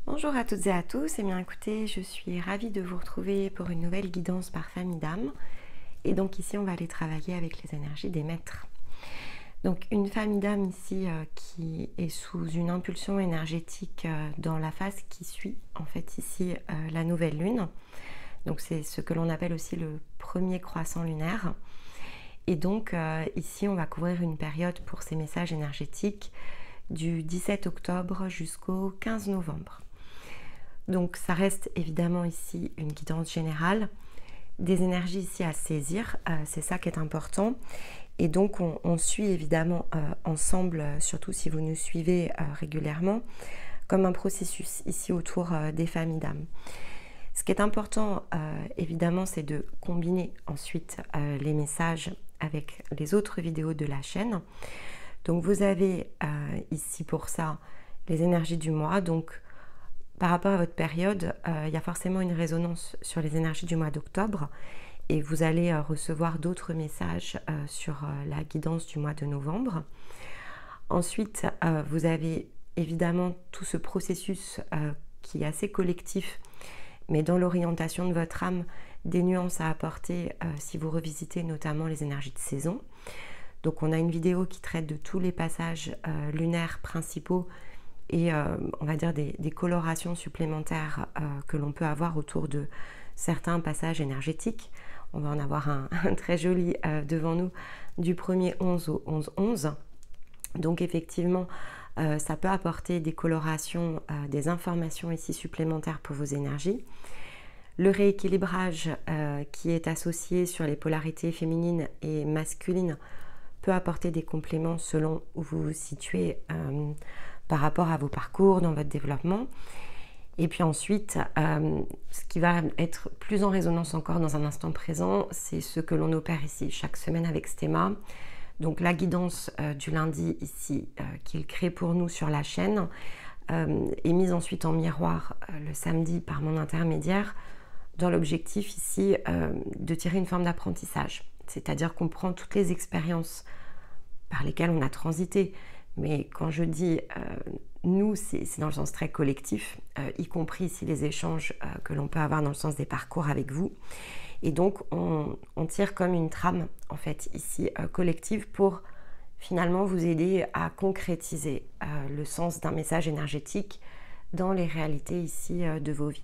Bonjour à toutes et à tous, et bien écoutez, je suis ravie de vous retrouver pour une nouvelle guidance par famille d'âmes. Et donc ici, on va aller travailler avec les énergies des maîtres. Donc une famille d'âmes ici qui est sous une impulsion énergétique dans la phase qui suit en fait ici la nouvelle lune. Donc c'est ce que l'on appelle aussi le premier croissant lunaire. Et donc ici, on va couvrir une période pour ces messages énergétiques du 17 octobre jusqu'au 15 novembre. Donc ça reste évidemment ici une guidance générale, des énergies ici à saisir, c'est ça qui est important. Et donc on suit évidemment ensemble, surtout si vous nous suivez régulièrement, comme un processus ici autour des familles d'âmes. Ce qui est important évidemment, c'est de combiner ensuite les messages avec les autres vidéos de la chaîne. Donc vous avez ici pour ça les énergies du mois. Donc par rapport à votre période, il y a forcément une résonance sur les énergies du mois d'octobre et vous allez recevoir d'autres messages sur la guidance du mois de novembre. Ensuite, vous avez évidemment tout ce processus qui est assez collectif, mais dans l'orientation de votre âme, des nuances à apporter si vous revisitez notamment les énergies de saison. Donc on a une vidéo qui traite de tous les passages lunaires principaux et on va dire des colorations supplémentaires que l'on peut avoir autour de certains passages énergétiques. On va en avoir un très joli devant nous du 1er 11 au 11-11. Donc effectivement, ça peut apporter des colorations, des informations ici supplémentaires pour vos énergies. Le rééquilibrage qui est associé sur les polarités féminines et masculines peut apporter des compléments selon où vous vous situez par rapport à vos parcours dans votre développement. Et puis ensuite, ce qui va être plus en résonance encore dans un instant présent, c'est ce que l'on opère ici chaque semaine avec Stéma. Donc la guidance du lundi ici, qu'il crée pour nous sur la chaîne, est mise ensuite en miroir le samedi par mon intermédiaire, dans l'objectif ici de tirer une forme d'apprentissage. C'est-à-dire qu'on prend toutes les expériences par lesquelles on a transité. Mais quand je dis nous, c'est dans le sens très collectif, y compris ici les échanges que l'on peut avoir dans le sens des parcours avec vous. Et donc, on tire comme une trame, en fait, ici, collective pour finalement vous aider à concrétiser le sens d'un message énergétique dans les réalités ici de vos vies.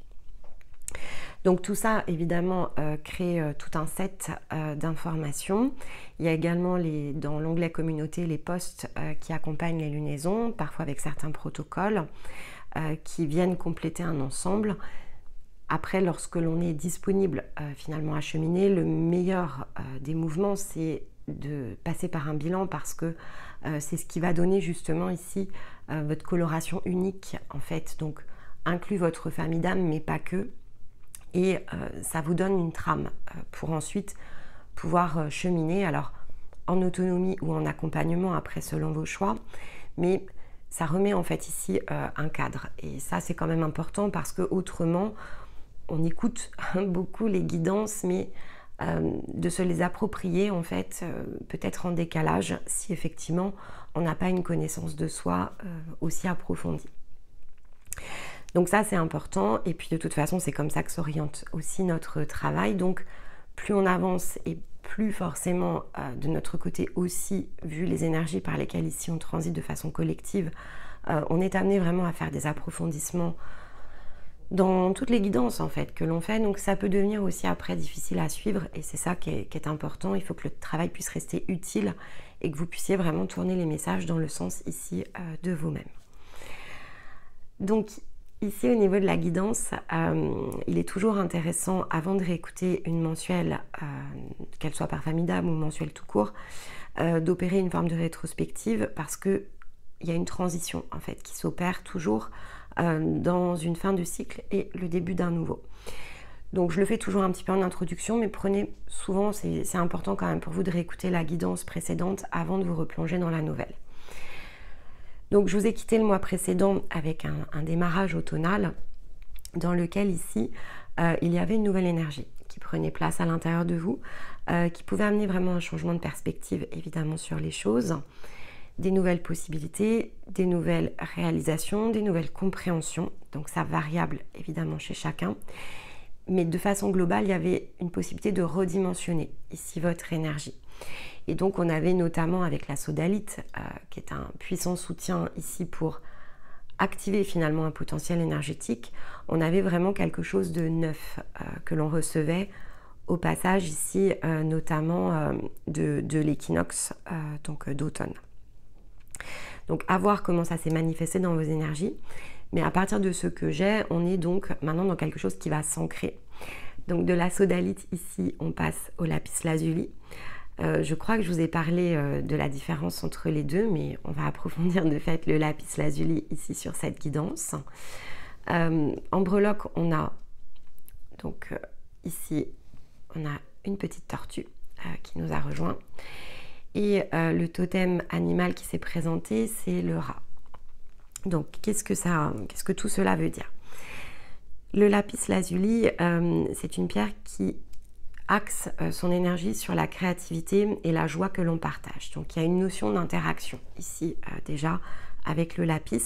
Donc tout ça, évidemment, crée tout un set d'informations. Il y a également dans l'onglet communauté les posts qui accompagnent les lunaisons, parfois avec certains protocoles qui viennent compléter un ensemble. Après, lorsque l'on est disponible finalement à cheminer, le meilleur des mouvements, c'est de passer par un bilan parce que c'est ce qui va donner justement ici votre coloration unique en fait. Donc inclut votre famille d'âme, mais pas que. Et ça vous donne une trame pour ensuite pouvoir cheminer, alors en autonomie ou en accompagnement, après selon vos choix. Mais ça remet en fait ici un cadre. Et ça, c'est quand même important parce que autrement, on écoute beaucoup les guidances, mais de se les approprier en fait, peut-être en décalage, si effectivement on n'a pas une connaissance de soi aussi approfondie. Donc ça, c'est important. Et puis de toute façon, c'est comme ça que s'oriente aussi notre travail. Donc plus on avance et plus forcément de notre côté aussi, vu les énergies par lesquelles ici on transite de façon collective, on est amené vraiment à faire des approfondissements dans toutes les guidances en fait que l'on fait. Donc ça peut devenir aussi après difficile à suivre et c'est ça qui est important. Il faut que le travail puisse rester utile et que vous puissiez vraiment tourner les messages dans le sens ici de vous-même. Donc ici, au niveau de la guidance, il est toujours intéressant, avant de réécouter une mensuelle, qu'elle soit par famille d'âme ou mensuelle tout court, d'opérer une forme de rétrospective parce qu'il y a une transition en fait qui s'opère toujours dans une fin de cycle et le début d'un nouveau. Donc je le fais toujours un petit peu en introduction, mais prenez souvent, c'est important quand même pour vous de réécouter la guidance précédente avant de vous replonger dans la nouvelle. Donc je vous ai quitté le mois précédent avec un démarrage automnal dans lequel ici il y avait une nouvelle énergie qui prenait place à l'intérieur de vous, qui pouvait amener vraiment un changement de perspective évidemment sur les choses, des nouvelles possibilités, des nouvelles réalisations, des nouvelles compréhensions. Donc ça variable évidemment chez chacun. Mais de façon globale, il y avait une possibilité de redimensionner ici votre énergie. Et donc on avait notamment avec la sodalite, qui est un puissant soutien ici pour activer finalement un potentiel énergétique, on avait vraiment quelque chose de neuf que l'on recevait au passage ici, notamment de l'équinoxe donc d'automne. Donc à voir comment ça s'est manifesté dans vos énergies, mais à partir de ce que j'ai, on est donc maintenant dans quelque chose qui va s'ancrer. Donc de la sodalite ici, on passe au lapis lazuli. Je crois que je vous ai parlé de la différence entre les deux, mais on va approfondir de fait le lapis lazuli ici sur cette guidance. En breloque, on a donc ici, on a une petite tortue qui nous a rejoint. Et le totem animal qui s'est présenté, c'est le rat. Donc, qu'est-ce que tout cela veut dire? Le lapis lazuli, c'est une pierre qui axe son énergie sur la créativité et la joie que l'on partage. Donc il y a une notion d'interaction ici déjà avec le lapis,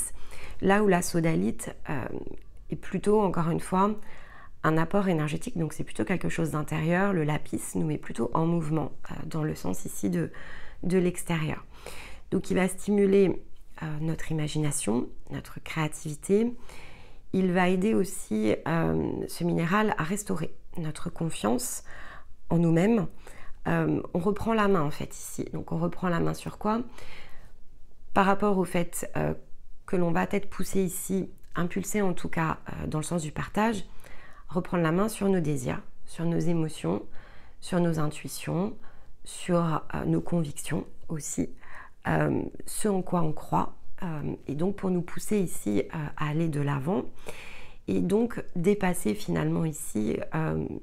là où la sodalite est plutôt, encore une fois, un apport énergétique, donc c'est plutôt quelque chose d'intérieur. Le lapis nous met plutôt en mouvement dans le sens ici de l'extérieur. Donc il va stimuler notre imagination, notre créativité. Il va aider aussi ce minéral à restaurer notre confiance en nous-mêmes. On reprend la main en fait ici. Donc on reprend la main sur quoi? Par rapport au fait que l'on va être poussé ici, impulsé en tout cas dans le sens du partage, reprendre la main sur nos désirs, sur nos émotions, sur nos intuitions, sur nos convictions aussi, ce en quoi on croit, et donc pour nous pousser ici à aller de l'avant. Et donc dépasser finalement ici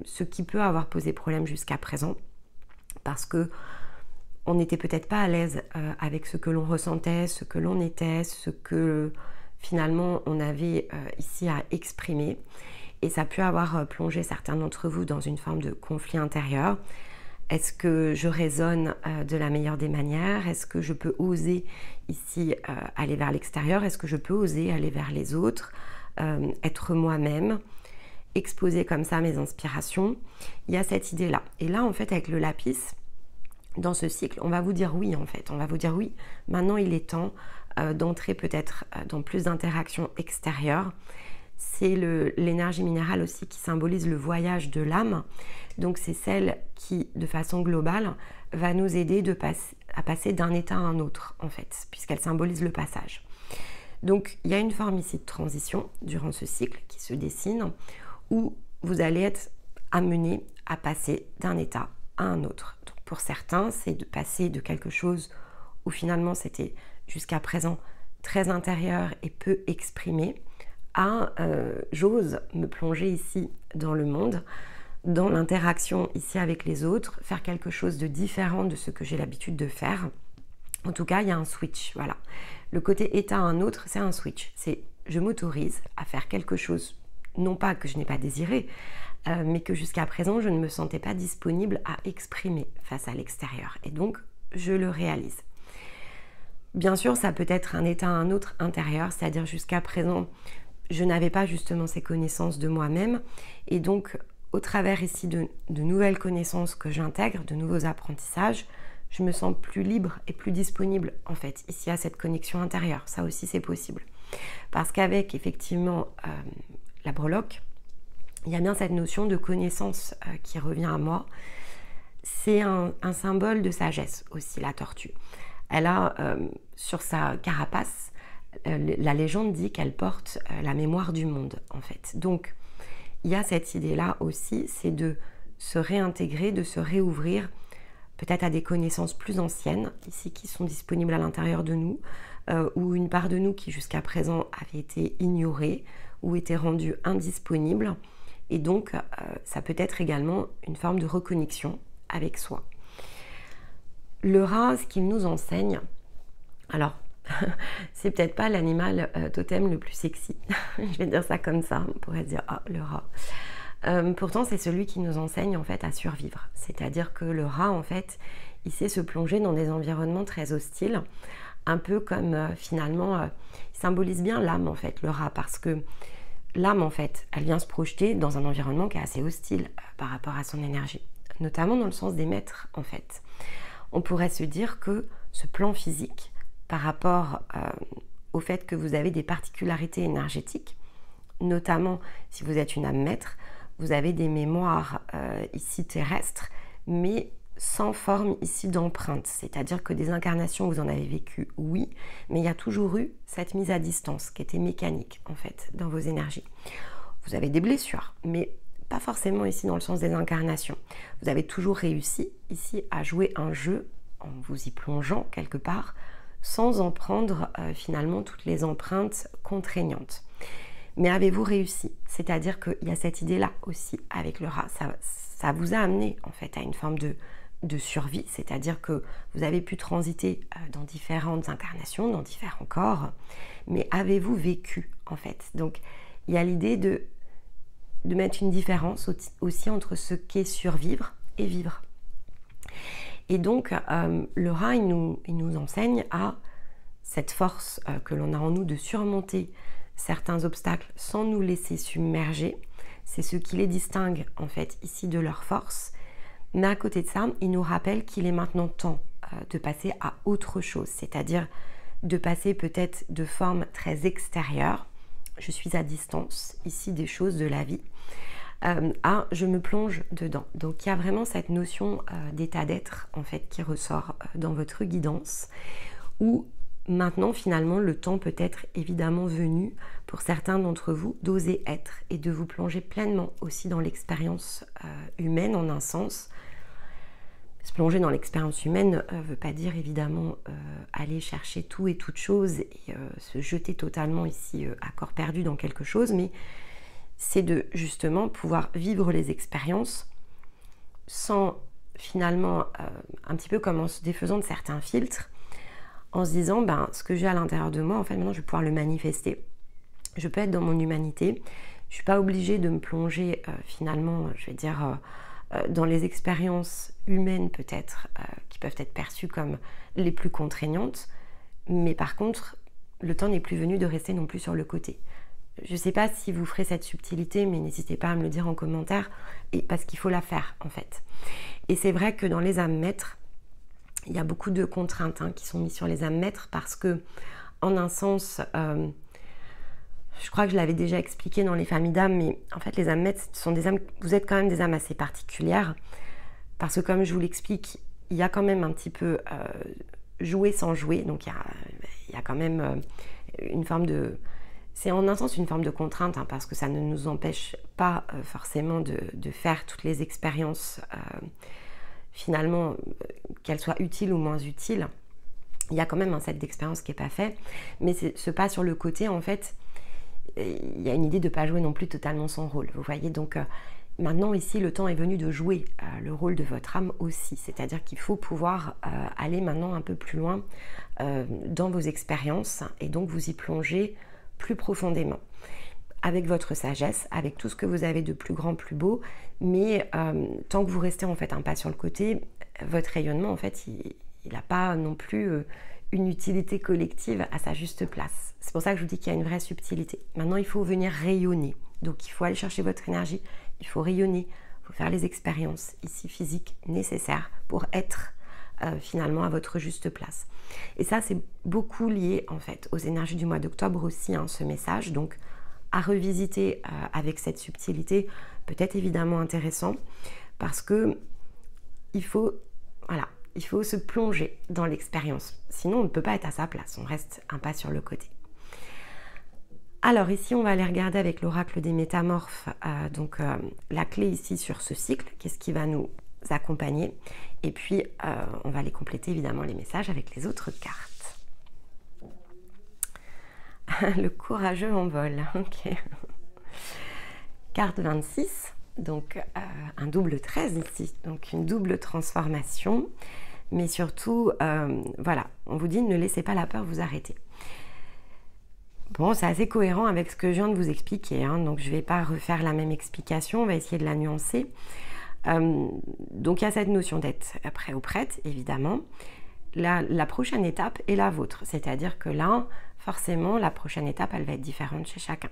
ce qui peut avoir posé problème jusqu'à présent, parce que on n'était peut-être pas à l'aise avec ce que l'on ressentait, ce que l'on était, ce que finalement on avait ici à exprimer. Et ça peut avoir plongé certains d'entre vous dans une forme de conflit intérieur. Est-ce que je raisonne de la meilleure des manières? Est-ce que je peux oser ici aller vers l'extérieur? Est-ce que je peux oser aller vers les autres? Être moi-même, exposer comme ça mes inspirations, il y a cette idée-là. Et là, en fait, avec le lapis, dans ce cycle, on va vous dire oui, en fait. On va vous dire oui, maintenant il est temps d'entrer peut-être dans plus d'interactions extérieures. C'est l'énergie minérale aussi qui symbolise le voyage de l'âme. Donc c'est celle qui, de façon globale, va nous aider à passer d'un état à un autre, en fait, puisqu'elle symbolise le passage. Donc, il y a une forme ici de transition durant ce cycle qui se dessine où vous allez être amené à passer d'un état à un autre. Donc, pour certains, c'est de passer de quelque chose où finalement c'était jusqu'à présent très intérieur et peu exprimé à j'ose me plonger ici dans le monde, dans l'interaction ici avec les autres, faire quelque chose de différent de ce que j'ai l'habitude de faire. En tout cas, il y a un switch, voilà. Le côté état à un autre, c'est un switch. C'est je m'autorise à faire quelque chose, non pas que je n'ai pas désiré, mais que jusqu'à présent, je ne me sentais pas disponible à exprimer face à l'extérieur. Et donc, je le réalise. Bien sûr, ça peut être un état à un autre intérieur, c'est-à-dire jusqu'à présent, je n'avais pas justement ces connaissances de moi-même. Et donc, au travers ici de nouvelles connaissances que j'intègre, de nouveaux apprentissages, je me sens plus libre et plus disponible en fait ici à cette connexion intérieure. Ça aussi c'est possible. Parce qu'avec effectivement la breloque, il y a bien cette notion de connaissance qui revient à moi. C'est un symbole de sagesse aussi, la tortue. Elle a sur sa carapace, la légende dit qu'elle porte la mémoire du monde en fait. Donc il y a cette idée-là aussi, c'est de se réintégrer, de se réouvrir peut-être à des connaissances plus anciennes, ici qui sont disponibles à l'intérieur de nous, ou une part de nous qui jusqu'à présent avait été ignorée ou était rendue indisponible. Et donc, ça peut être également une forme de reconnexion avec soi. Le rat, ce qu'il nous enseigne, alors, c'est peut-être pas l'animal totem le plus sexy, je vais dire ça comme ça, on pourrait dire « ah, le rat ». Pourtant, c'est celui qui nous enseigne en fait à survivre. C'est-à-dire que le rat, en fait, il sait se plonger dans des environnements très hostiles un peu comme finalement, il symbolise bien l'âme en fait, le rat, parce que l'âme en fait, elle vient se projeter dans un environnement qui est assez hostile par rapport à son énergie, notamment dans le sens des maîtres en fait. On pourrait se dire que ce plan physique, par rapport au fait que vous avez des particularités énergétiques, notamment si vous êtes une âme maître, vous avez des mémoires ici terrestres, mais sans forme ici d'empreinte. C'est-à-dire que des incarnations, vous en avez vécu, oui, mais il y a toujours eu cette mise à distance qui était mécanique, en fait, dans vos énergies. Vous avez des blessures, mais pas forcément ici dans le sens des incarnations. Vous avez toujours réussi ici à jouer un jeu en vous y plongeant quelque part, sans en prendre finalement toutes les empreintes contraignantes. Mais avez-vous réussi? C'est-à-dire qu'il y a cette idée-là aussi avec le rat. Ça vous a amené en fait à une forme de survie, c'est-à-dire que vous avez pu transiter dans différentes incarnations, dans différents corps, mais avez-vous vécu en fait? Donc il y a l'idée de mettre une différence aussi entre ce qu'est survivre et vivre. Et donc le rat, il nous enseigne à cette force que l'on a en nous de surmonter certains obstacles sans nous laisser submerger. C'est ce qui les distingue en fait ici de leur force. Mais à côté de ça, il nous rappelle qu'il est maintenant temps de passer à autre chose, c'est-à-dire de passer peut-être de forme très extérieure, je suis à distance ici des choses de la vie, à je me plonge dedans. Donc il y a vraiment cette notion d'état d'être en fait qui ressort dans votre guidance, où maintenant, finalement, le temps peut être évidemment venu pour certains d'entre vous d'oser être et de vous plonger pleinement aussi dans l'expérience humaine en un sens. Se plonger dans l'expérience humaine ne veut pas dire évidemment aller chercher tout et toute chose et se jeter totalement ici à corps perdu dans quelque chose, mais c'est de justement pouvoir vivre les expériences sans finalement, un petit peu comme en se défaisant de certains filtres, en se disant, ben, ce que j'ai à l'intérieur de moi, en fait, maintenant, je vais pouvoir le manifester. Je peux être dans mon humanité. Je ne suis pas obligée de me plonger, finalement, je vais dire, dans les expériences humaines, peut-être, qui peuvent être perçues comme les plus contraignantes. Mais par contre, le temps n'est plus venu de rester non plus sur le côté. Je ne sais pas si vous ferez cette subtilité, mais n'hésitez pas à me le dire en commentaire, parce qu'il faut la faire, en fait. Et c'est vrai que dans les âmes maîtres, il y a beaucoup de contraintes qui sont mises sur les âmes maîtres parce que, en un sens, je crois que je l'avais déjà expliqué dans les familles d'âmes, mais en fait, les âmes maîtres sont des âmes, vous êtes quand même des âmes assez particulières parce que, comme je vous l'explique, il y a quand même un petit peu jouer sans jouer, donc il y a quand même une forme de... C'est en un sens une forme de contrainte parce que ça ne nous empêche pas forcément de faire toutes les expériences finalement, qu'elle soit utile ou moins utile, il y a quand même un set d'expérience qui n'est pas fait, mais ce pas sur le côté, en fait, il y a une idée de ne pas jouer non plus totalement son rôle, vous voyez, donc maintenant ici le temps est venu de jouer le rôle de votre âme aussi, c'est-à-dire qu'il faut pouvoir aller maintenant un peu plus loin dans vos expériences et donc vous y plonger plus profondément, avec votre sagesse, avec tout ce que vous avez de plus grand, plus beau, mais tant que vous restez en fait un pas sur le côté, votre rayonnement en fait il n'a pas non plus une utilité collective à sa juste place. C'est pour ça que je vous dis qu'il y a une vraie subtilité. Maintenant il faut venir rayonner, donc il faut aller chercher votre énergie, il faut rayonner, il faut faire les expériences ici physiques nécessaires pour être finalement à votre juste place. Et ça c'est beaucoup lié en fait aux énergies du mois d'octobre aussi, ce message, donc à revisiter avec cette subtilité, peut-être évidemment intéressant, parce que il faut se plonger dans l'expérience. Sinon, on ne peut pas être à sa place, on reste un pas sur le côté. Alors ici, on va aller regarder avec l'oracle des métamorphes, la clé ici sur ce cycle, qu'est-ce qui va nous accompagner, et puis on va aller compléter évidemment les messages avec les autres cartes. Le courageux en vol, ok. Carte 26, donc un double 13 ici, donc une double transformation, mais surtout, voilà, on vous dit ne laissez pas la peur vous arrêter. Bon, c'est assez cohérent avec ce que je viens de vous expliquer, donc je ne vais pas refaire la même explication, on va essayer de la nuancer. Donc il y a cette notion d'être prêt ou prête, évidemment. la prochaine étape est la vôtre. C'est-à-dire que là, forcément, la prochaine étape, elle va être différente chez chacun.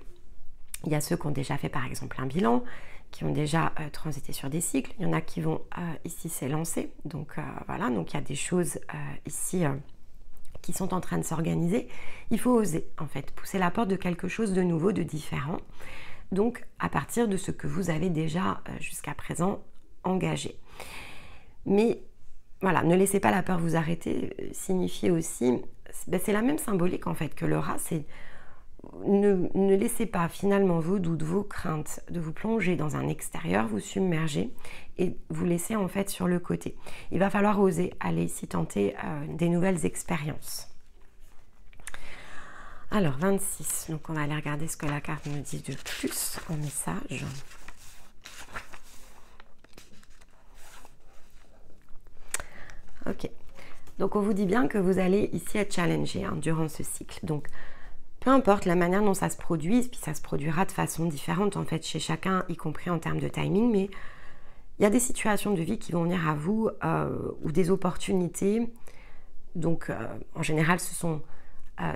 Il y a ceux qui ont déjà fait par exemple un bilan, qui ont déjà transité sur des cycles. Il y en a qui vont ici s'élancer. Donc voilà, donc il y a des choses ici qui sont en train de s'organiser. Il faut oser en fait, pousser la porte de quelque chose de nouveau, de différent. Donc à partir de ce que vous avez déjà jusqu'à présent engagé. Mais voilà, ne laissez pas la peur vous arrêter, signifier aussi, c'est la même symbolique en fait que le rat, c'est ne laissez pas finalement vos doutes, vos craintes de vous plonger dans un extérieur, vous submerger et vous laisser en fait sur le côté. Il va falloir oser aller ici tenter des nouvelles expériences. Alors 26, donc on va aller regarder ce que la carte nous dit de plus en message. Ok, donc on vous dit bien que vous allez ici être challengé durant ce cycle. Donc peu importe la manière dont ça se produise, puis ça se produira de façon différente en fait chez chacun, y compris en termes de timing, mais il y a des situations de vie qui vont venir à vous ou des opportunités. Donc en général ce sont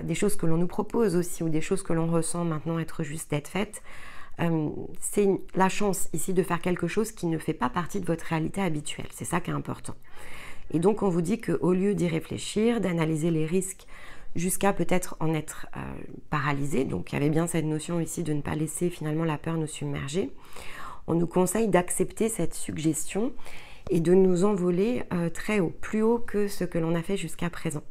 des choses que l'on nous propose aussi ou des choses que l'on ressent maintenant être juste d'être faites. C'est la chance ici de faire quelque chose qui ne fait pas partie de votre réalité habituelle. C'est ça qui est important. Et donc on vous dit qu'au lieu d'y réfléchir, d'analyser les risques jusqu'à peut-être en être paralysé, donc il y avait bien cette notion ici de ne pas laisser finalement la peur nous submerger, on nous conseille d'accepter cette suggestion et de nous envoler très haut, plus haut que ce que l'on a fait jusqu'à présent.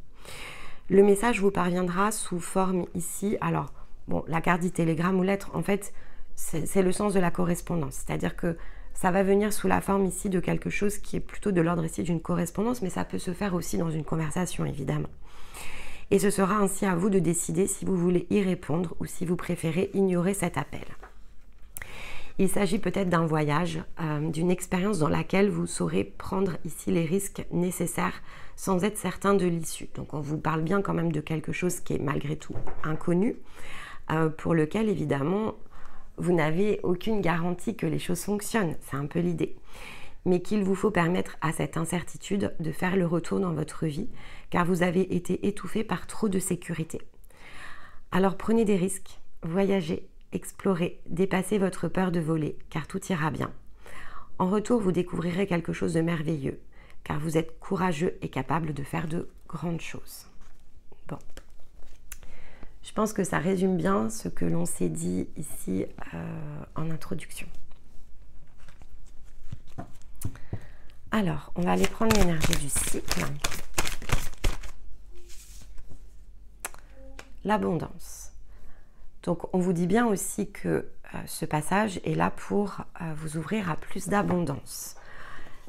Le message vous parviendra sous forme ici, alors bon, la carte dit télégramme ou lettre, en fait c'est le sens de la correspondance, c'est-à-dire que ça va venir sous la forme ici de quelque chose qui est plutôt de l'ordre ici d'une correspondance, mais ça peut se faire aussi dans une conversation évidemment. Et ce sera ainsi à vous de décider si vous voulez y répondre ou si vous préférez ignorer cet appel. Il s'agit peut-être d'un voyage, d'une expérience dans laquelle vous saurez prendre ici les risques nécessaires sans être certain de l'issue. Donc on vous parle bien quand même de quelque chose qui est malgré tout inconnu, pour lequel évidemment vous n'avez aucune garantie que les choses fonctionnent, c'est un peu l'idée. Mais qu'il vous faut permettre à cette incertitude de faire le retour dans votre vie, car vous avez été étouffé par trop de sécurité. Alors prenez des risques, voyagez, explorez, dépassez votre peur de voler, car tout ira bien. En retour, vous découvrirez quelque chose de merveilleux, car vous êtes courageux et capable de faire de grandes choses. Bon. Je pense que ça résume bien ce que l'on s'est dit ici en introduction. Alors, on va aller prendre l'énergie du cycle. L'abondance. Donc, on vous dit bien aussi que ce passage est là pour vous ouvrir à plus d'abondance.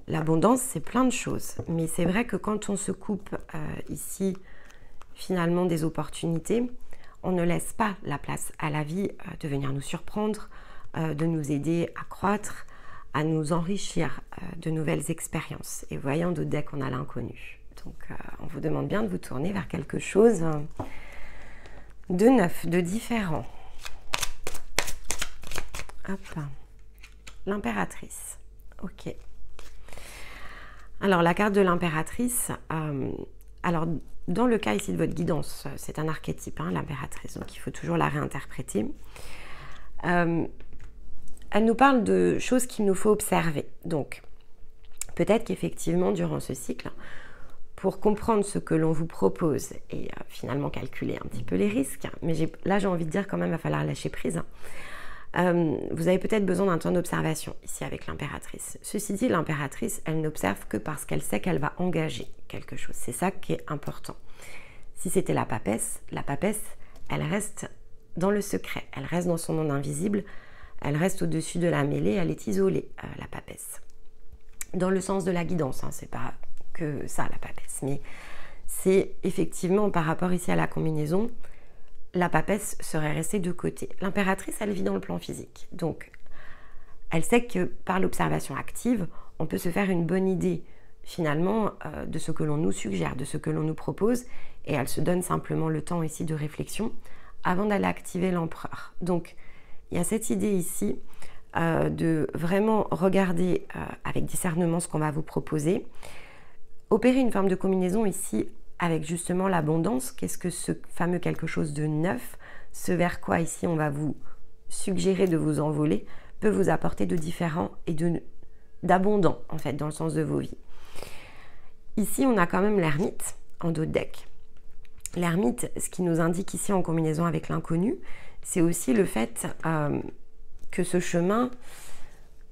L'abondance, c'est plein de choses, mais c'est vrai que quand on se coupe ici, finalement, des opportunités, on ne laisse pas la place à la vie de venir nous surprendre, de nous aider à croître, à nous enrichir de nouvelles expériences. Et voyons de dès qu'on a l'inconnu. Donc on vous demande bien de vous tourner vers quelque chose de neuf, de différent. Hop. L'impératrice. Ok. Alors la carte de l'impératrice, alors dans le cas ici de votre guidance, c'est un archétype, l'impératrice, donc il faut toujours la réinterpréter. Elle nous parle de choses qu'il nous faut observer. Donc, peut-être qu'effectivement, durant ce cycle, pour comprendre ce que l'on vous propose et finalement calculer un petit peu les risques, mais là j'ai envie de dire quand même, il va falloir lâcher prise. Vous avez peut-être besoin d'un temps d'observation ici avec l'impératrice. Ceci dit, l'impératrice, elle n'observe que parce qu'elle sait qu'elle va engager quelque chose. C'est ça qui est important. Si c'était la papesse, elle reste dans le secret, elle reste dans son monde invisible, elle reste au-dessus de la mêlée, elle est isolée, la papesse. Dans le sens de la guidance, c'est pas que ça la papesse, mais c'est effectivement par rapport ici à la combinaison, la papesse serait restée de côté. L'impératrice, elle vit dans le plan physique, donc elle sait que par l'observation active, on peut se faire une bonne idée finalement de ce que l'on nous suggère, de ce que l'on nous propose, et elle se donne simplement le temps ici de réflexion avant d'aller activer l'empereur. Donc il y a cette idée ici de vraiment regarder avec discernement ce qu'on va vous proposer, opérer une forme de combinaison ici avec justement l'abondance. Qu'est-ce que ce fameux quelque chose de neuf, ce vers quoi ici on va vous suggérer de vous envoler, peut vous apporter de différents et d'abondant en fait dans le sens de vos vies. Ici on a quand même l'ermite en dos de deck. L'ermite, ce qui nous indique ici en combinaison avec l'inconnu, c'est aussi le fait que ce chemin,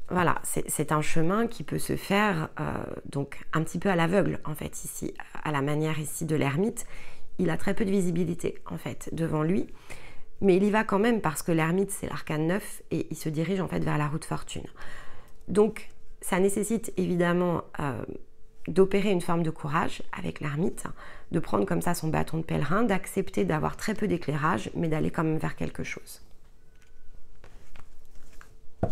voilà, c'est un chemin qui peut se faire donc un petit peu à l'aveugle en fait ici, à la manière ici de l'ermite. Il a très peu de visibilité en fait devant lui, mais il y va quand même parce que l'ermite c'est l'arcane 9 et il se dirige en fait vers la roue de fortune. Donc ça nécessite évidemment d'opérer une forme de courage avec l'ermite, de prendre comme ça son bâton de pèlerin, d'accepter d'avoir très peu d'éclairage, mais d'aller quand même vers quelque chose. Je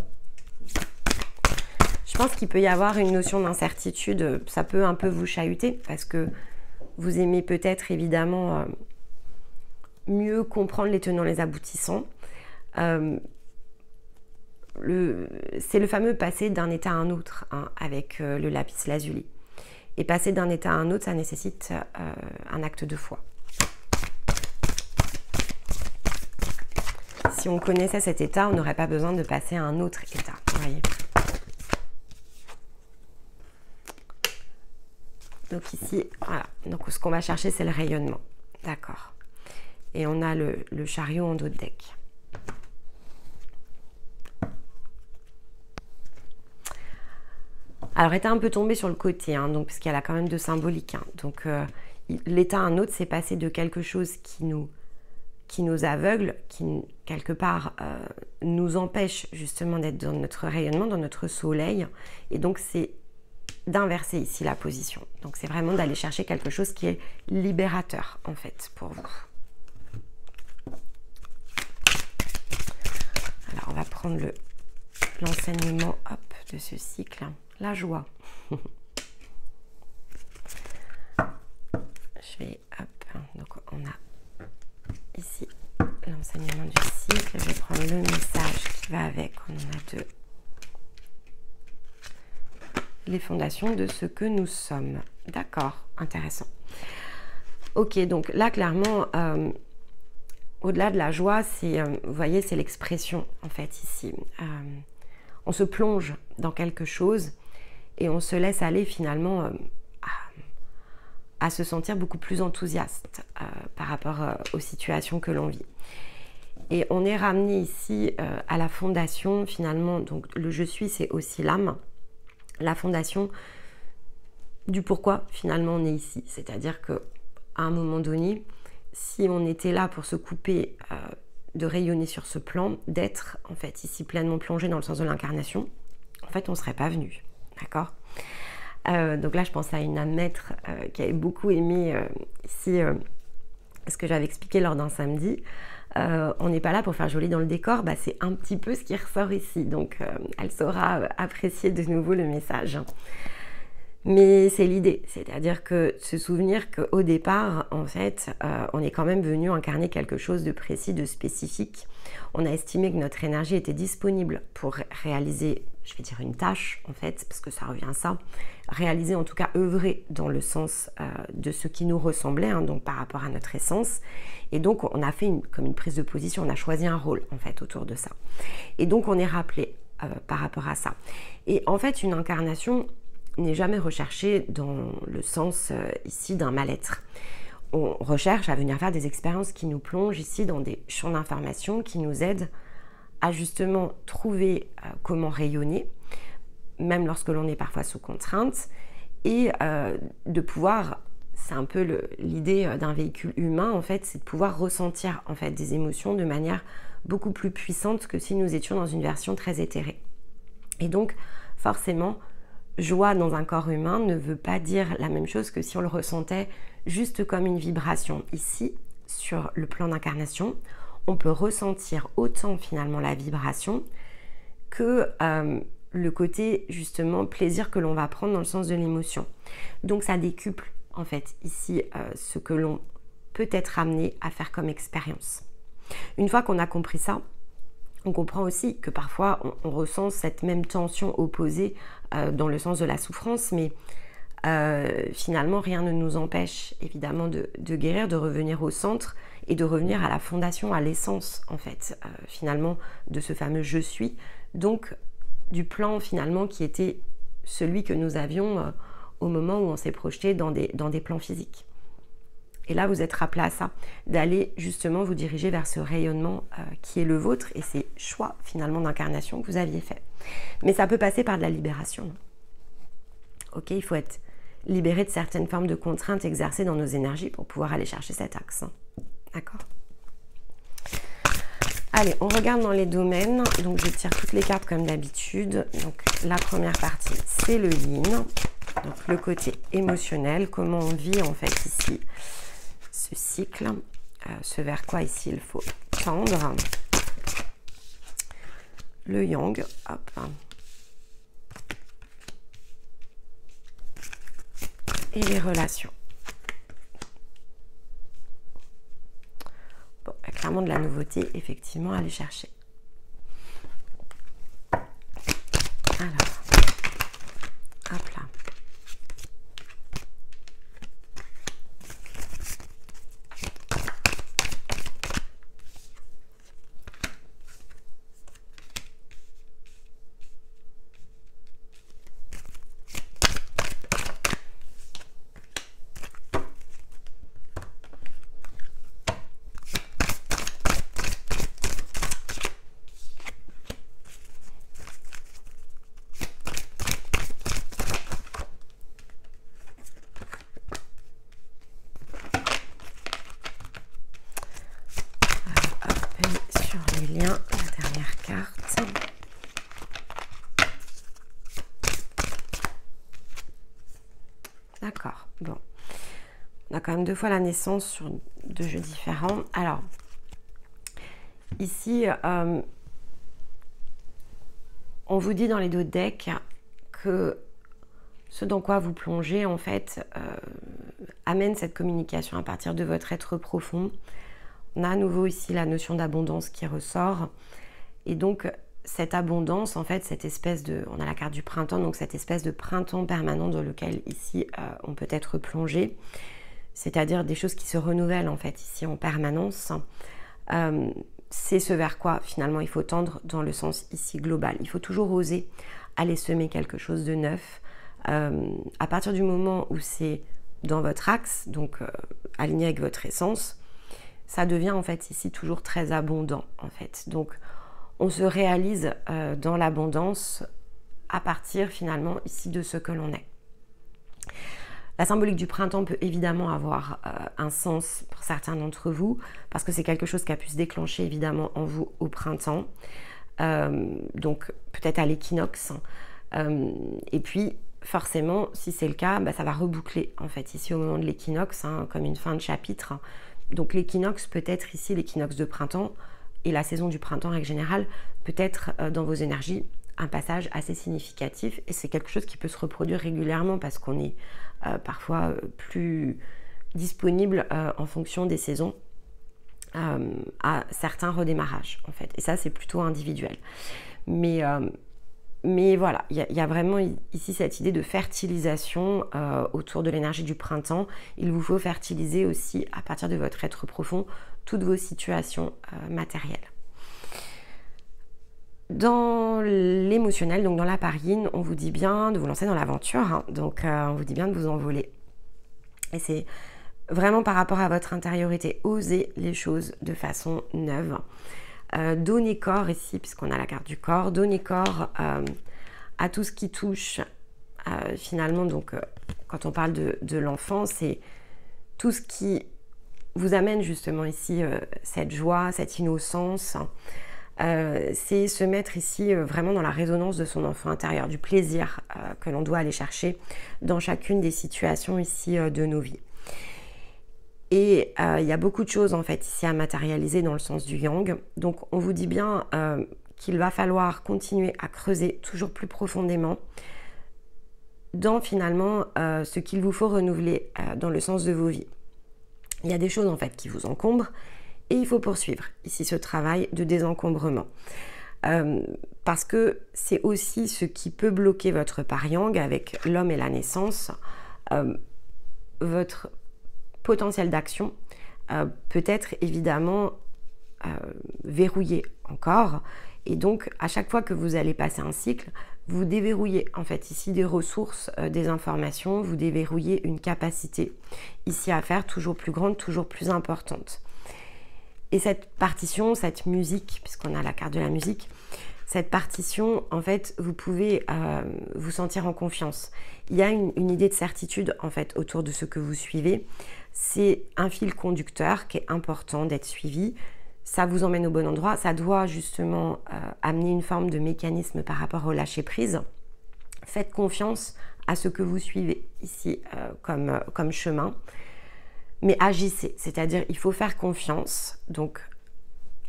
pense qu'il peut y avoir une notion d'incertitude, ça peut un peu vous chahuter, parce que vous aimez peut-être évidemment mieux comprendre les tenants, les aboutissants. C'est le fameux passer d'un état à un autre hein, avec le lapis lazuli. Et passer d'un état à un autre, ça nécessite un acte de foi. Si on connaissait cet état, on n'aurait pas besoin de passer à un autre état. Vous voyez. Donc ici, voilà. Donc ce qu'on va chercher, c'est le rayonnement. D'accord. Et on a le chariot en dos de deck. Alors, était un peu tombé sur le côté, hein, donc, parce qu'il y a là quand même de symbolique. Hein. Donc, l'état à un autre, c'est passer de quelque chose qui nous aveugle, qui, quelque part, nous empêche justement d'être dans notre rayonnement, dans notre soleil. Et donc, c'est d'inverser ici la position. Donc, c'est vraiment d'aller chercher quelque chose qui est libérateur, en fait, pour vous. Alors, on va prendre l'enseignement de ce cycle. La joie. Je vais, donc on a ici l'enseignement du cycle. Je vais prendre le message qui va avec. On en a deux. Les fondations de ce que nous sommes. D'accord, intéressant. Ok, donc là, clairement, au-delà de la joie, c'est, vous voyez, c'est l'expression, en fait, ici. On se plonge dans quelque chose et on se laisse aller finalement à se sentir beaucoup plus enthousiaste par rapport aux situations que l'on vit. Et on est ramené ici à la fondation finalement, donc le je suis c'est aussi l'âme, la fondation du pourquoi finalement on est ici. C'est-à-dire qu'à un moment donné, si on était là pour se couper de rayonner sur ce plan, d'être en fait ici pleinement plongé dans le sens de l'incarnation, en fait on ne serait pas venu. D'accord. Donc là, je pense à une âme maître qui avait beaucoup aimé ici ce que j'avais expliqué lors d'un samedi. On n'est pas là pour faire joli dans le décor, bah, c'est un petit peu ce qui ressort ici. Donc elle saura apprécier de nouveau le message. Mais c'est l'idée, c'est-à-dire que se souvenir qu'au départ, en fait, on est quand même venu incarner quelque chose de précis, de spécifique. On a estimé que notre énergie était disponible pour réaliser, je vais dire une tâche, en fait, parce que ça revient à ça, réaliser, en tout cas, œuvrer dans le sens de ce qui nous ressemblait, hein, donc par rapport à notre essence. Et donc, on a fait comme une prise de position, on a choisi un rôle, en fait, autour de ça. Et donc, on est rappelé par rapport à ça. Et en fait, une incarnation n'est jamais recherché dans le sens ici d'un mal-être. On recherche à venir faire des expériences qui nous plongent ici dans des champs d'information qui nous aident à justement trouver comment rayonner, même lorsque l'on est parfois sous contrainte, et de pouvoir, c'est un peu l'idée d'un véhicule humain en fait, c'est de pouvoir ressentir en fait des émotions de manière beaucoup plus puissante que si nous étions dans une version très éthérée. Et donc forcément, joie dans un corps humain ne veut pas dire la même chose que si on le ressentait juste comme une vibration. Ici, sur le plan d'incarnation, on peut ressentir autant finalement la vibration que le côté justement plaisir que l'on va prendre dans le sens de l'émotion. Donc ça décuple en fait ici ce que l'on peut être amené à faire comme expérience. Une fois qu'on a compris ça, on comprend aussi que parfois on ressent cette même tension opposée dans le sens de la souffrance, mais finalement rien ne nous empêche évidemment de guérir, de revenir au centre et de revenir à la fondation, à l'essence en fait, finalement de ce fameux je suis, donc du plan finalement qui était celui que nous avions au moment où on s'est projeté dans des plans physiques. Et là, vous êtes rappelé à ça, d'aller justement vous diriger vers ce rayonnement qui est le vôtre et ces choix finalement d'incarnation que vous aviez fait. Mais ça peut passer par de la libération. Ok, il faut être libéré de certaines formes de contraintes exercées dans nos énergies pour pouvoir aller chercher cet axe. D'accord? Allez, on regarde dans les domaines. Donc, je tire toutes les cartes comme d'habitude. Donc, la première partie, c'est le yin. Donc, le côté émotionnel, comment on vit en fait ici ce cycle, ce vers quoi ici il faut tendre. Le yang, hop. Et les relations. Bon, il y a clairement de la nouveauté, effectivement, à aller chercher. Alors, hop là. La dernière carte. D'accord, bon. On a quand même 2 fois la naissance sur 2 jeux différents. Alors, ici, on vous dit dans les 2 decks que ce dans quoi vous plongez, en fait, amène cette communication à partir de votre être profond. On a à nouveau ici la notion d'abondance qui ressort. Et donc, cette abondance, en fait, cette espèce de... On a la carte du printemps, donc cette espèce de printemps permanent dans lequel, ici, on peut être plongé. C'est-à-dire des choses qui se renouvellent, en fait, ici, en permanence. C'est ce vers quoi, finalement, il faut tendre dans le sens, ici, global. Il faut toujours oser aller semer quelque chose de neuf. À partir du moment où c'est dans votre axe, donc aligné avec votre essence, ça devient en fait ici toujours très abondant en fait. Donc on se réalise dans l'abondance à partir finalement ici de ce que l'on est. La symbolique du printemps peut évidemment avoir un sens pour certains d'entre vous parce que c'est quelque chose qui a pu se déclencher évidemment en vous au printemps, donc peut-être à l'équinoxe. Et puis forcément, si c'est le cas, ça va reboucler en fait ici au moment de l'équinoxe, comme une fin de chapitre. Donc l'équinoxe peut être ici l'équinoxe de printemps et la saison du printemps en règle générale peut être dans vos énergies un passage assez significatif et c'est quelque chose qui peut se reproduire régulièrement parce qu'on est parfois plus disponible en fonction des saisons à certains redémarrages en fait et ça c'est plutôt individuel. Mais voilà, il y a vraiment ici cette idée de fertilisation autour de l'énergie du printemps. Il vous faut fertiliser aussi à partir de votre être profond toutes vos situations matérielles. Dans l'émotionnel, donc dans la parine, on vous dit bien de vous lancer dans l'aventure, donc on vous dit bien de vous envoler. Et c'est vraiment par rapport à votre intériorité, osez les choses de façon neuve. Donner corps ici, puisqu'on a la carte du corps, donner corps à tout ce qui touche finalement, donc quand on parle de l'enfant, c'est tout ce qui vous amène justement ici cette joie, cette innocence, c'est se mettre ici vraiment dans la résonance de son enfant intérieur, du plaisir que l'on doit aller chercher dans chacune des situations ici de nos vies. Et il y a beaucoup de choses en fait ici à matérialiser dans le sens du yang. Donc on vous dit bien qu'il va falloir continuer à creuser toujours plus profondément dans finalement ce qu'il vous faut renouveler dans le sens de vos vies. Il y a des choses en fait qui vous encombrent et il faut poursuivre ici ce travail de désencombrement. Parce que c'est aussi ce qui peut bloquer votre part yang avec l'homme et la naissance. votre potentiel d'action peut être évidemment verrouillé encore. Et donc, à chaque fois que vous allez passer un cycle, vous déverrouillez en fait ici des ressources, des informations, vous déverrouillez une capacité ici à faire toujours plus grande, toujours plus importante. Et cette partition, cette musique, puisqu'on a la carte de la musique, cette partition, en fait, vous pouvez vous sentir en confiance. Il y a une idée de certitude en fait autour de ce que vous suivez. C'est un fil conducteur qui est important d'être suivi. Ça vous emmène au bon endroit, ça doit justement amener une forme de mécanisme par rapport au lâcher-prise. Faites confiance à ce que vous suivez ici comme chemin, mais agissez, c'est-à-dire il faut faire confiance. Donc,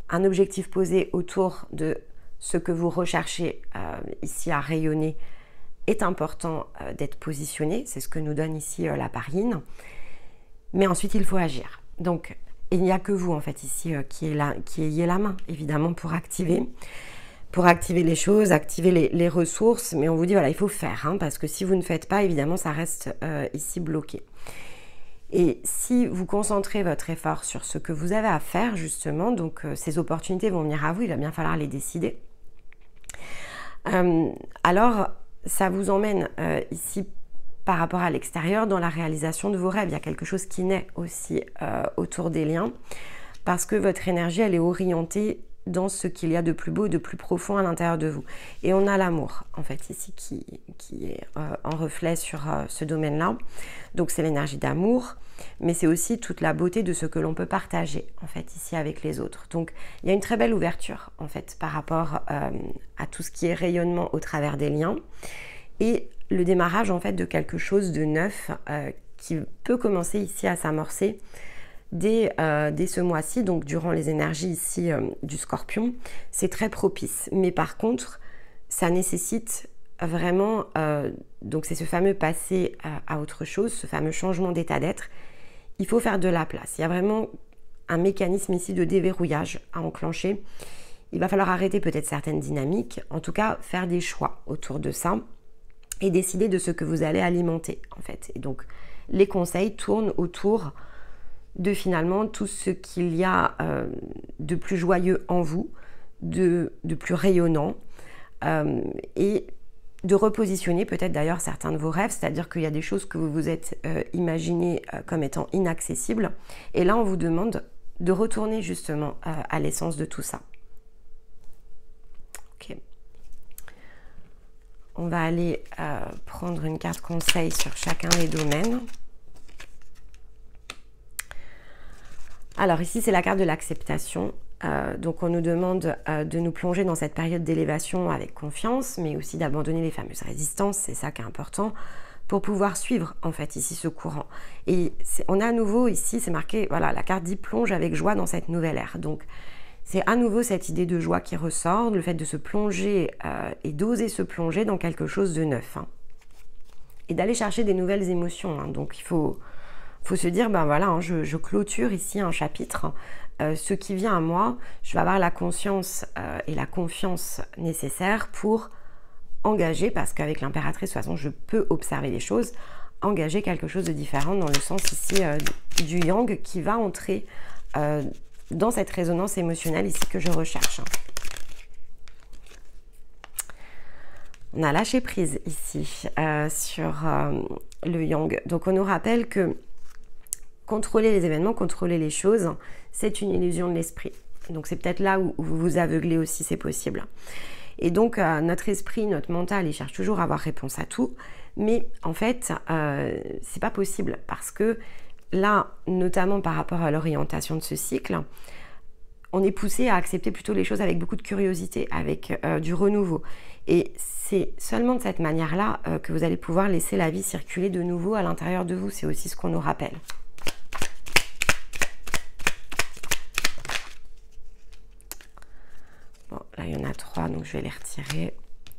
un objectif posé autour de ce que vous recherchez ici à rayonner est important d'être positionné, c'est ce que nous donne ici la parine, mais ensuite il faut agir. Donc, il n'y a que vous, en fait, ici, qui ayez la main, évidemment, pour activer les choses, activer les ressources. Mais on vous dit, voilà, il faut faire, hein, parce que si vous ne faites pas, évidemment, ça reste ici bloqué. Et si vous concentrez votre effort sur ce que vous avez à faire, justement, donc ces opportunités vont venir à vous, il va bien falloir les décider. Alors, ça vous emmène ici, par rapport à l'extérieur, dans la réalisation de vos rêves. Il y a quelque chose qui naît aussi autour des liens, parce que votre énergie, elle est orientée dans ce qu'il y a de plus beau, de plus profond à l'intérieur de vous. Et on a l'amour, en fait, ici, qui est en reflet sur ce domaine-là. Donc, c'est l'énergie d'amour, mais c'est aussi toute la beauté de ce que l'on peut partager, en fait, ici, avec les autres. Donc, il y a une très belle ouverture, en fait, par rapport à tout ce qui est rayonnement au travers des liens. Et le démarrage en fait de quelque chose de neuf qui peut commencer ici à s'amorcer dès ce mois-ci, donc durant les énergies ici du Scorpion. C'est très propice, mais par contre ça nécessite vraiment, donc c'est ce fameux passer à autre chose, ce fameux changement d'état d'être. Il faut faire de la place, il y a vraiment un mécanisme ici de déverrouillage à enclencher. Il va falloir arrêter peut-être certaines dynamiques, en tout cas faire des choix autour de ça et décider de ce que vous allez alimenter en fait. Et donc les conseils tournent autour de finalement tout ce qu'il y a de plus joyeux en vous, de plus rayonnant et de repositionner peut-être d'ailleurs certains de vos rêves, c'est-à-dire qu'il y a des choses que vous vous êtes imaginées comme étant inaccessibles et là on vous demande de retourner justement à l'essence de tout ça. Ok. On va aller prendre une carte conseil sur chacun des domaines. Alors ici, c'est la carte de l'acceptation. Donc on nous demande de nous plonger dans cette période d'élévation avec confiance, mais aussi d'abandonner les fameuses résistances, c'est ça qui est important, pour pouvoir suivre en fait ici ce courant. Et on a à nouveau ici, c'est marqué, voilà, la carte dit plonge avec joie dans cette nouvelle ère. Donc c'est à nouveau cette idée de joie qui ressort, le fait de se plonger et d'oser se plonger dans quelque chose de neuf. Hein. Et d'aller chercher des nouvelles émotions. Hein. Donc il faut se dire, ben voilà, hein, je clôture ici un chapitre. Ce qui vient à moi, je vais avoir la conscience et la confiance nécessaires pour engager, parce qu'avec l'impératrice, de toute façon, je peux observer les choses, engager quelque chose de différent dans le sens ici du yang qui va entrer dans cette résonance émotionnelle ici que je recherche. On a lâché prise ici sur le yang. Donc on nous rappelle que contrôler les événements, contrôler les choses, c'est une illusion de l'esprit. Donc c'est peut-être là où vous vous aveuglez aussi, c'est possible. Et donc notre esprit, notre mental, il cherche toujours à avoir réponse à tout, mais en fait c'est pas possible parce que là, notamment par rapport à l'orientation de ce cycle, on est poussé à accepter plutôt les choses avec beaucoup de curiosité, avec du renouveau. Et c'est seulement de cette manière-là que vous allez pouvoir laisser la vie circuler de nouveau à l'intérieur de vous. C'est aussi ce qu'on nous rappelle. Bon, là, il y en a 3, donc je vais les retirer.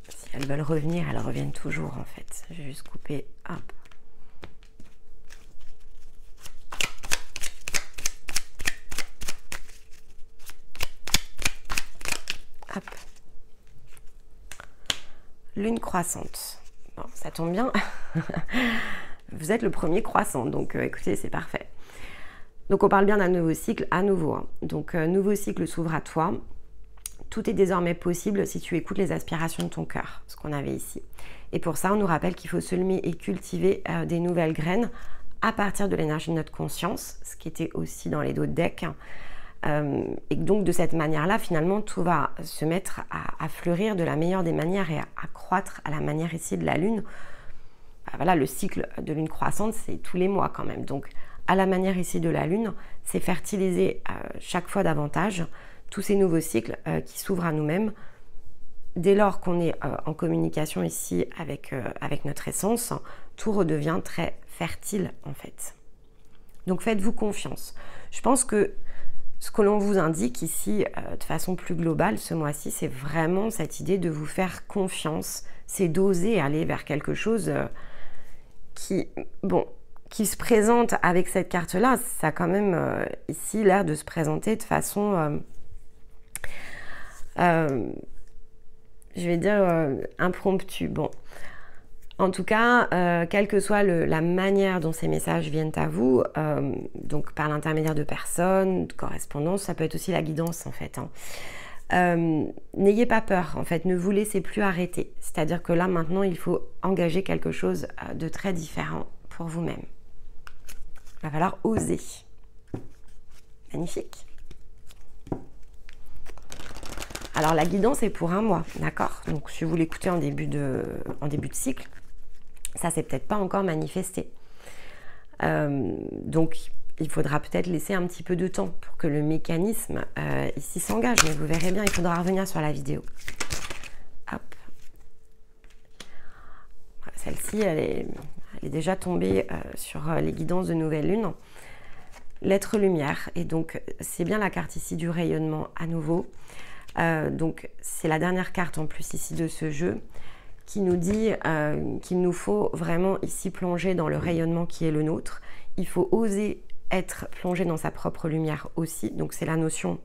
Si elles veulent revenir, elles reviennent toujours, en fait. Je vais juste couper. Hop. Hop. Lune croissante. Bon, ça tombe bien. vous êtes le premier croissant, donc écoutez, c'est parfait. Donc on parle bien d'un nouveau cycle à nouveau, hein. Donc nouveau cycle s'ouvre à toi. Tout est désormais possible si tu écoutes les aspirations de ton cœur, ce qu'on avait ici. Et pour ça, on nous rappelle qu'il faut semer et cultiver des nouvelles graines à partir de l'énergie de notre conscience, ce qui était aussi dans les dos de deck. Et donc de cette manière-là, finalement, tout va se mettre à fleurir de la meilleure des manières et à croître à la manière ici de la Lune. Voilà, le cycle de lune croissante, c'est tous les mois quand même. Donc à la manière ici de la Lune, c'est fertiliser chaque fois davantage tous ces nouveaux cycles qui s'ouvrent à nous-mêmes. Dès lors qu'on est en communication ici avec notre essence, tout redevient très fertile en fait. Donc faites-vous confiance. Je pense que ce que l'on vous indique ici de façon plus globale ce mois-ci, c'est vraiment cette idée de vous faire confiance, c'est d'oser aller vers quelque chose qui se présente avec cette carte-là. Ça a quand même ici l'air de se présenter de façon... je vais dire impromptu. Bon, en tout cas, quelle que soit la manière dont ces messages viennent à vous, donc par l'intermédiaire de personnes, de correspondances, ça peut être aussi la guidance en fait, hein. N'ayez pas peur, en fait, ne vous laissez plus arrêter. C'est-à-dire que là, maintenant, il faut engager quelque chose de très différent pour vous-même. Il va falloir oser. Magnifique. Alors la guidance est pour un mois, d'accord? Donc si vous l'écoutez en début de cycle, ça c'est peut-être pas encore manifesté. Donc il faudra peut-être laisser un petit peu de temps pour que le mécanisme ici s'engage. Mais vous verrez bien, il faudra revenir sur la vidéo. Hop. Celle-ci, elle est déjà tombée sur les guidances de nouvelle lune. L'être lumière. Et donc c'est bien la carte ici du rayonnement à nouveau. Donc c'est la dernière carte en plus ici de ce jeu qui nous dit qu'il nous faut vraiment ici plonger dans le rayonnement qui est le nôtre. Il faut oser être plongé dans sa propre lumière aussi. Donc c'est la notion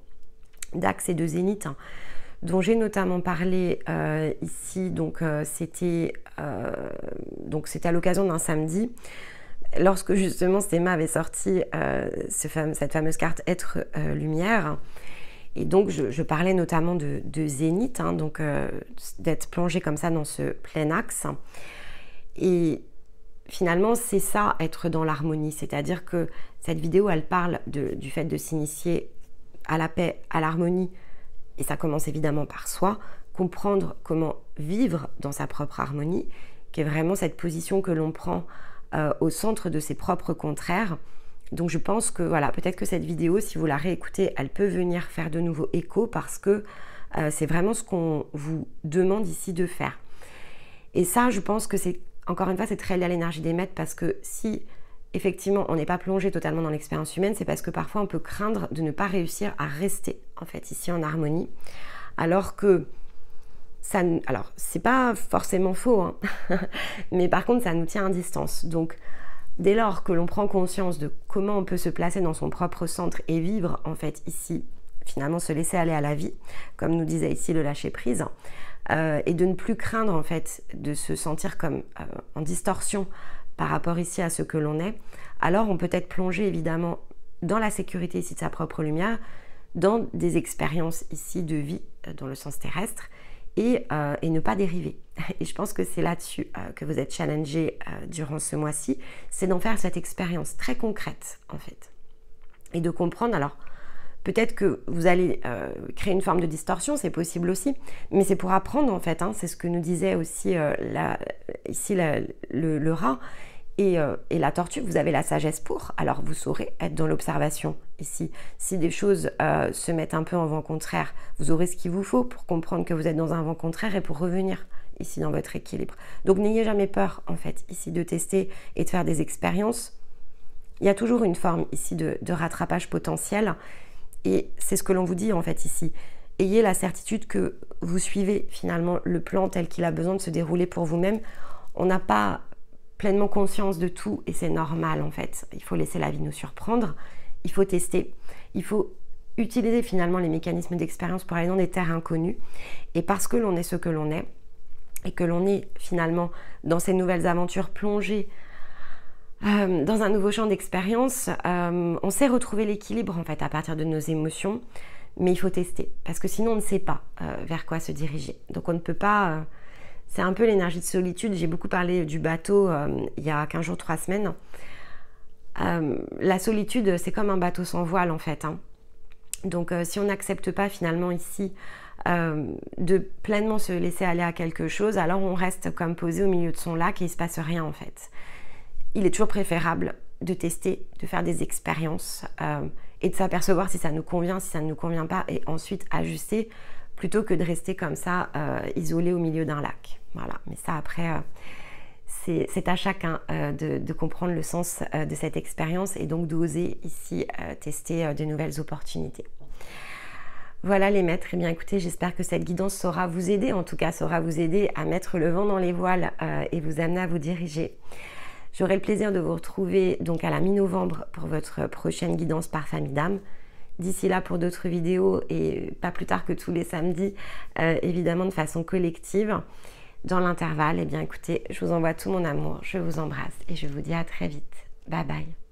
d'axe et de zénith, hein, dont j'ai notamment parlé ici. Donc c'était à l'occasion d'un samedi, lorsque justement Stéma avait sorti cette fameuse carte être lumière. Et donc, je parlais notamment de zénith, hein, donc d'être plongé comme ça dans ce plein axe. Et finalement, c'est ça, être dans l'harmonie. C'est-à-dire que cette vidéo, elle parle du fait de s'initier à la paix, à l'harmonie. Et ça commence évidemment par soi. Comprendre comment vivre dans sa propre harmonie, qui est vraiment cette position que l'on prend au centre de ses propres contraires. Donc je pense que voilà, peut-être que cette vidéo, si vous la réécoutez, elle peut venir faire de nouveau écho parce que c'est vraiment ce qu'on vous demande ici de faire. Et ça, je pense que c'est, encore une fois, c'est très lié à l'énergie des maîtres parce que si effectivement on n'est pas plongé totalement dans l'expérience humaine, c'est parce que parfois on peut craindre de ne pas réussir à rester en fait ici en harmonie. Alors que ça, alors c'est pas forcément faux, hein, mais par contre ça nous tient à distance. Donc dès lors que l'on prend conscience de comment on peut se placer dans son propre centre et vivre en fait ici, finalement se laisser aller à la vie, comme nous disait ici le lâcher prise, et de ne plus craindre en fait de se sentir comme en distorsion par rapport ici à ce que l'on est, alors on peut être plongé évidemment dans la sécurité ici de sa propre lumière, dans des expériences ici de vie dans le sens terrestre, et ne pas dériver. Et je pense que c'est là-dessus que vous êtes challengé durant ce mois-ci, c'est d'en faire cette expérience très concrète en fait. Et de comprendre, alors peut-être que vous allez créer une forme de distorsion, c'est possible aussi, mais c'est pour apprendre en fait, hein, c'est ce que nous disait aussi ici le rat et la tortue, vous avez la sagesse pour, alors vous saurez être dans l'observation ici. Si des choses se mettent un peu en vent contraire, vous aurez ce qu'il vous faut pour comprendre que vous êtes dans un vent contraire et pour revenir ici dans votre équilibre. Donc n'ayez jamais peur en fait ici de tester et de faire des expériences. Il y a toujours une forme ici de rattrapage potentiel et c'est ce que l'on vous dit en fait ici. Ayez la certitude que vous suivez finalement le plan tel qu'il a besoin de se dérouler pour vous-même. On n'a pas pleinement conscience de tout et c'est normal en fait. Il faut laisser la vie nous surprendre, il faut tester, il faut utiliser finalement les mécanismes d'expérience pour aller dans des terres inconnues. Et parce que l'on est ce que l'on est et que l'on est finalement dans ces nouvelles aventures plongées dans un nouveau champ d'expérience. On sait retrouver l'équilibre en fait à partir de nos émotions, mais il faut tester parce que sinon on ne sait pas vers quoi se diriger. Donc on ne peut pas... c'est un peu l'énergie de solitude. J'ai beaucoup parlé du bateau il y a 15 jours, 3 semaines. La solitude, c'est comme un bateau sans voile en fait. Hein. Donc si on n'accepte pas finalement ici de pleinement se laisser aller à quelque chose, alors on reste comme posé au milieu de son lac et il ne se passe rien en fait. Il est toujours préférable de tester, de faire des expériences et de s'apercevoir si ça nous convient, si ça ne nous convient pas, et ensuite ajuster plutôt que de rester comme ça isolé au milieu d'un lac. Voilà, mais ça après c'est à chacun de comprendre le sens de cette expérience et donc d'oser ici tester de nouvelles opportunités. Voilà les maîtres, eh bien écoutez, j'espère que cette guidance saura vous aider, en tout cas saura vous aider à mettre le vent dans les voiles et vous amener à vous diriger. J'aurai le plaisir de vous retrouver donc à la mi-novembre pour votre prochaine guidance par famille d'âme. D'ici là pour d'autres vidéos et pas plus tard que tous les samedis, évidemment de façon collective. Dans l'intervalle, eh bien écoutez, je vous envoie tout mon amour, je vous embrasse et je vous dis à très vite. Bye bye.